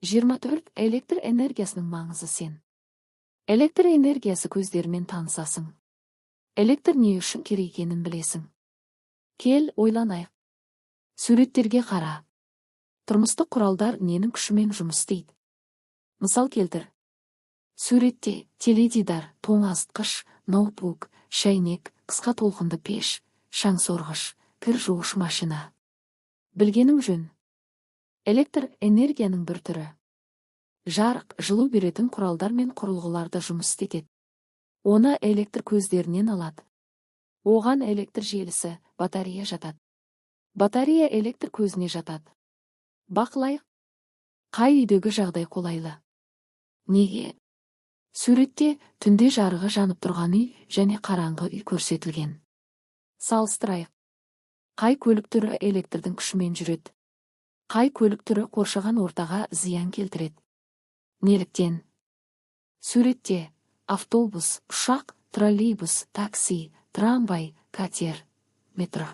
24. Электр энергиясының маңызы сен. Электр энергиясы көздерімен танысасың. Электр не үшін керек екенін білесің. Кел, ойланайық. Суреттерге қара. Тұрмыстық құралдар ненің күшімен жұмыс істейді? Мысал келтір. Суретте теледидар, тоңазытқыш, ноутбук, шәйнек, қысқа толқынды пеш, шаң сорғыш, кір жуғыш машина. Білгенің жөн. Электр энергияның бір түрі. Жарық, жылу беретін құралдар мен құрылғыларды жұмыс істетеді. Оны электр көздерінен алады. Оған электр желісі, батарея жатады. Батарея электр көзіне жатады. Бақылайық. Қай үйдегі жағдай қолайлы? Неге? Суретте түнде жарығы жанып тұрған үй және қараңғы үй көрсетілген. Салыстырайық. Қай көлік түрі электрдің күшімен жүреді? Қай көлік түрі қоршаған ортаға зиян келтіреді? Неліктен? Суретте автобус, ұшақ, троллейбус, такси, трамвай, катер, метро.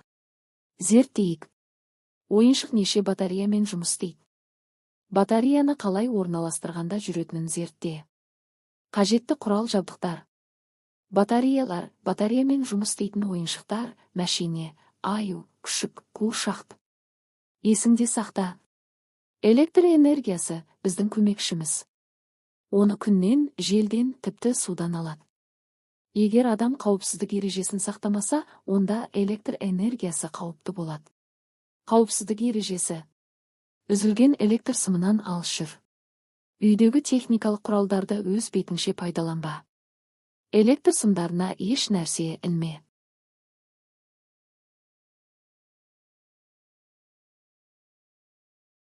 Зерттейік. Ойыншық неше батареямен жұмыс істейді? Батареяны қалай орналастырғанда жүретінін зертте. Қажетті құрал жабдықтар. Батареялар, батареямен жұмыс істейтін ойыншықтар, мәшине, аю, күшік, қуыршақ. Есіңде сақта. Электр энергиясы біздің көмекшіміз. Оны күннен, желден, тіпті судан алады. Егер адам қауіпсіздік ережесін сақтамаса, онда электр энергиясы қауіпті болады. Қауіпсіздік ережесі. Үзілген электр сымынан алыс жүр. Үйдегі техникалық құралдарды өз бетіңше пайдаланба. Электр сымдарына еш нәрсе ілме.